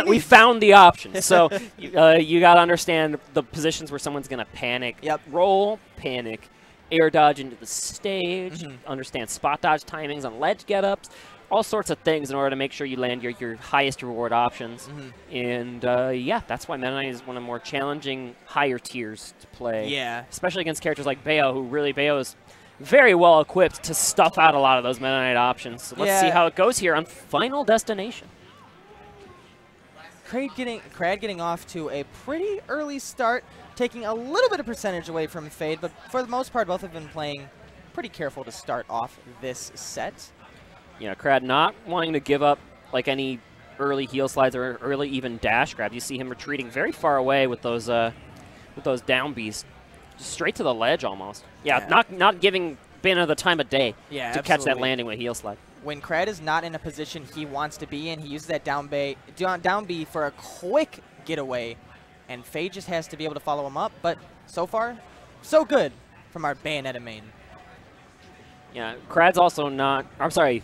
we found the option. So you got to understand the positions where someone's going to panic. Yep. Roll, panic, air dodge into the stage, understand spot dodge timings on ledge get-ups, all sorts of things in order to make sure you land your highest reward options. And, yeah, that's why Meta Knight is one of the more challenging higher tiers to play. Yeah. Especially against characters like Bayo, who really, Bayo is very well equipped to stuff out a lot of those Meta Knight options. So let's see how it goes here on Final Destination. kRAD getting off to a pretty early start, taking a little bit of percentage away from Fade, but for the most part, both have been playing pretty careful to start off this set. You know, kRAD not wanting to give up like any early heel slides or early even dash grabs. You see him retreating very far away with those down Bs. Just straight to the ledge almost. Yeah, not giving Bayonetta the time of day to catch that landing with heel slide. When kRAD is not in a position he wants to be in, he uses that down B for a quick getaway, and Fade just has to be able to follow him up. But so far, so good from our Bayonetta main. Yeah, kRAD's also not. I'm sorry,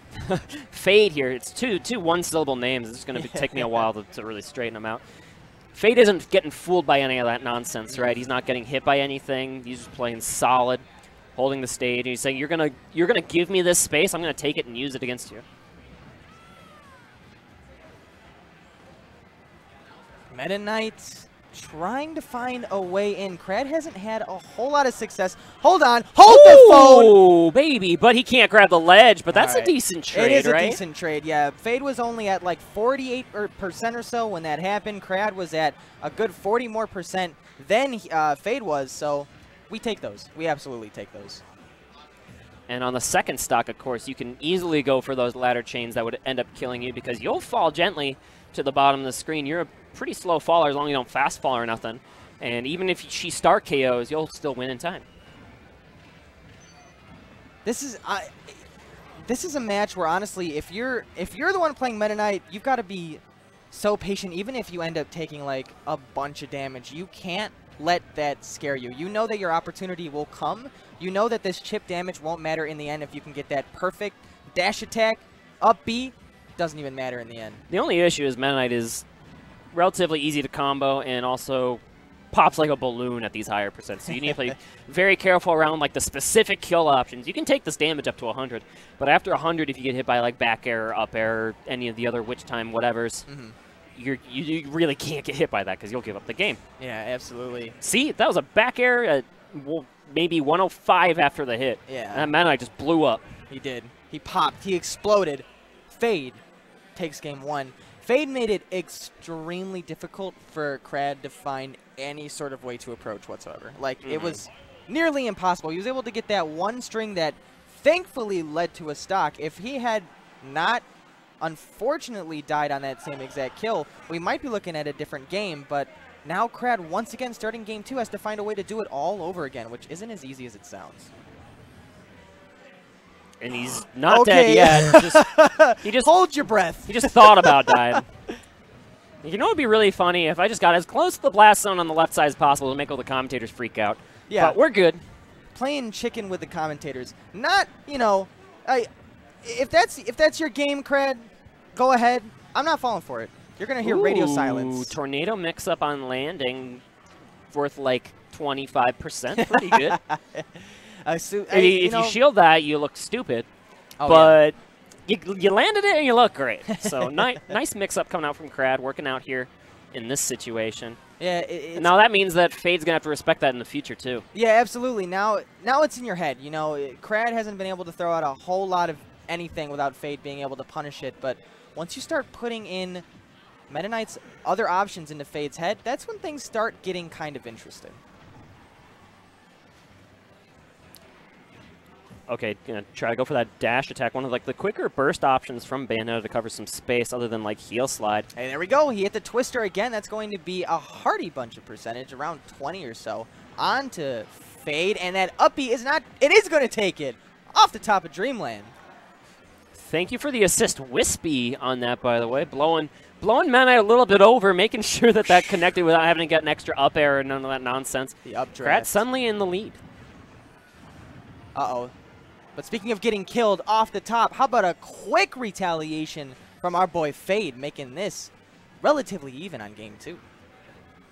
Fade here. It's two one-syllable names. It's going to take me a while to really straighten them out. Fade isn't getting fooled by any of that nonsense, right? He's not getting hit by anything. He's just playing solid, holding the stage. And he's saying, "You're gonna give me this space. I'm gonna take it and use it against you." Meta Knight trying to find a way in. kRAD hasn't had a whole lot of success. Hold on. Hold the phone! Oh, baby. But he can't grab the ledge. But that's a decent trade, It is right? a decent trade, yeah. Fade was only at like 48% or so when that happened. kRAD was at a good 40 more percent than Fade was. So we take those. We absolutely take those. And on the second stock, of course, you can easily go for those ladder chains that would end up killing you because you'll fall gently to the bottom of the screen. You're a pretty slow faller as long as you don't fast fall or nothing. And even if she start KOs, you'll still win in time. This is a match where honestly, if you're the one playing Meta Knight, you've got to be so patient. Even if you end up taking like a bunch of damage, you can't let that scare you. You know that your opportunity will come. You know that this chip damage won't matter in the end if you can get that perfect dash attack up B. Doesn't even matter in the end. The only issue is Meta Knight is relatively easy to combo and also pops like a balloon at these higher percents. So you need to play very careful around like the specific kill options. You can take this damage up to 100, but after 100, if you get hit by like back air or up air or any of the other witch time whatevers, you really can't get hit by that because you'll give up the game. Yeah, absolutely. See, that was a back air at maybe 105 after the hit. Yeah. And that Meta Knight just blew up. He did. He popped. He exploded. Fade takes game one. Fade made it extremely difficult for kRAD to find any sort of way to approach whatsoever. Like, it was nearly impossible. He was able to get that one string that thankfully led to a stock. If he had not, unfortunately, died on that same exact kill, we might be looking at a different game. But now kRAD, once again, starting game two, has to find a way to do it all over again, which isn't as easy as it sounds. And he's not dead yet. He just hold your breath. He just thought about dying. You know what would be really funny if I just got as close to the blast zone on the left side as possible to make all the commentators freak out. Yeah. But we're good. Playing chicken with the commentators. Not, you know, if that's your game, kRAD, go ahead. I'm not falling for it. You're going to hear radio silence. Tornado mix-up on landing worth like 25%. Pretty good. If you shield that, you look stupid. Oh, but you landed it and you look great. So nice mix-up coming out from kRAD, working out here in this situation. Yeah. Now that means that Fade's going to have to respect that in the future, too. Yeah, absolutely. Now it's in your head. You know, kRAD hasn't been able to throw out a whole lot of anything without Fade being able to punish it. But once you start putting in Meta Knight's other options into Fade's head, that's when things start getting kind of interesting. Okay, gonna try to go for that dash attack. One of like the quicker burst options from Bayonetta to cover some space other than like heel slide. Hey, there we go. He hit the twister again. That's going to be a hearty bunch of percentage, around 20 or so. On to Fade, and that uppy is not, it is going to take it off the top of Dreamland. Thank you for the assist, Wispy, on that, by the way. Blowing Meta Knight a little bit over, making sure that connected without having to get an extra up air and none of that nonsense. The updraft. kRAD suddenly in the lead. Uh-oh. But speaking of getting killed off the top, how about a quick retaliation from our boy Fade, making this relatively even on game 2.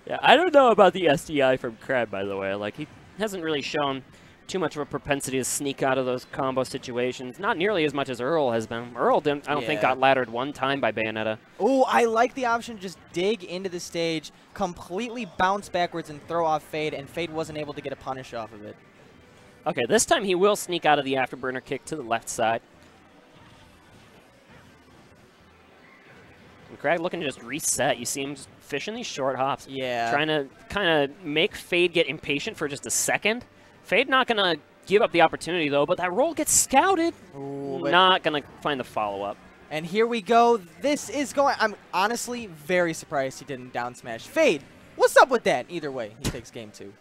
Yeah, I don't know about the SDI from kRAD, by the way. Like, he hasn't really shown too much of a propensity to sneak out of those combo situations. Not nearly as much as Earl has been. Earl, I don't think, got laddered one time by Bayonetta. Oh, I like the option to just dig into the stage, completely bounce backwards and throw off Fade, and Fade wasn't able to get a punish off of it. Okay, this time he will sneak out of the afterburner kick to the left side. And kRAD looking to just reset. You see him just fishing these short hops. Yeah. Trying to kind of make Fade get impatient for just a second. Fade not going to give up the opportunity, though, but that roll gets scouted. Ooh, not going to find the follow-up. And here we go. This is going... I'm honestly very surprised he didn't down smash. Fade, what's up with that? Either way, he takes game 2.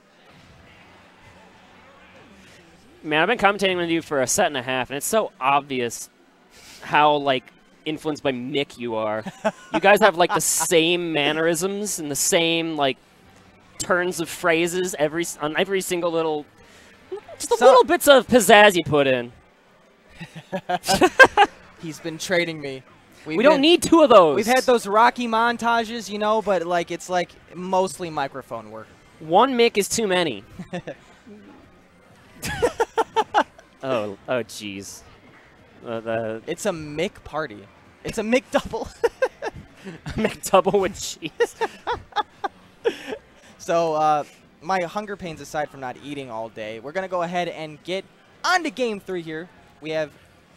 Man, I've been commentating with you for a set and a half, and it's so obvious how, like, influenced by Mick you are. You guys have, like, the same mannerisms and the same, like, turns of phrases on every single little... Just the little bits of pizzazz you put in. He's been trading me. We don't need 2 of those. We've had those Rocky montages, you know, but like it's like mostly microphone work. One Mick is too many. oh, jeez. It's a Mick party. It's a Mick double. A Mick double with cheese. So, my hunger pains aside from not eating all day, we're going to go ahead and get on to game 3 here. We have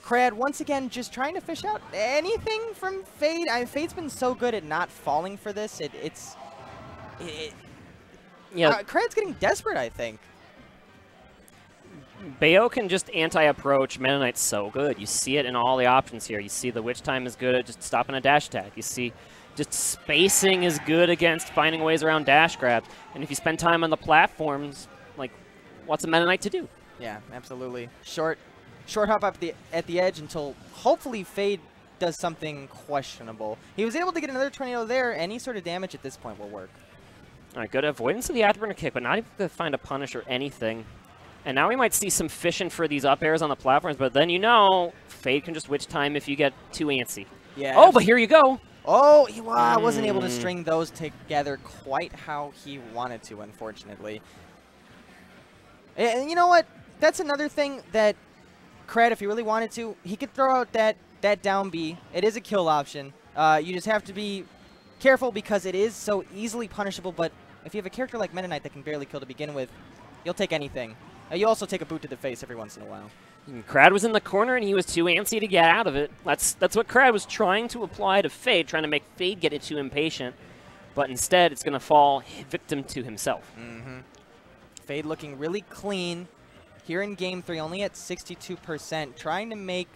kRAD once again just trying to fish out anything from Fade. I mean, Fade's been so good at not falling for this. Yeah, kRAD's getting desperate, I think. Bayo can just anti-approach. Meta Knight's so good. You see it in all the options here. You see the witch time is good at just stopping a dash attack. You see just spacing is good against finding ways around dash grabs. And if you spend time on the platforms, like, what's a Meta Knight to do? Yeah, absolutely. Short hop up at the edge until hopefully Fade does something questionable. He was able to get another tornado there. Any sort of damage at this point will work. All right, good avoidance of the afterburner kick, but not even to find a punish or anything. And now we might see some fishing for these up airs on the platforms, but then you know Fade can just witch time if you get too antsy. Yeah. Oh, but here you go. Oh, he wasn't able to string those together quite how he wanted to, unfortunately. And you know what? That's another thing that kRAD, if he really wanted to, he could throw out that down B. It is a kill option. You just have to be careful because it is so easily punishable, but if you have a character like Meta Knight that can barely kill to begin with, you'll take anything. You also take a boot to the face every once in a while. kRAD was in the corner, and he was too antsy to get out of it. That's what kRAD was trying to apply to Fade, trying to make Fade get it too impatient. But instead, it's going to fall victim to himself. Mm-hmm. Fade looking really clean here in Game 3, only at 62%, trying to make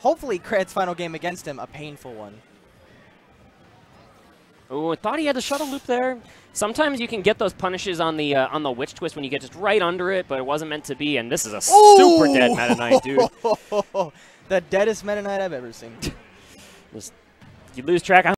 hopefully kRAD's final game against him a painful one. Oh, I thought he had the shuttle loop there. Sometimes you can get those punishes on the witch twist when you get just right under it, but it wasn't meant to be, and this is a super dead Meta Knight, dude. The deadest Meta Knight I've ever seen. You lose track.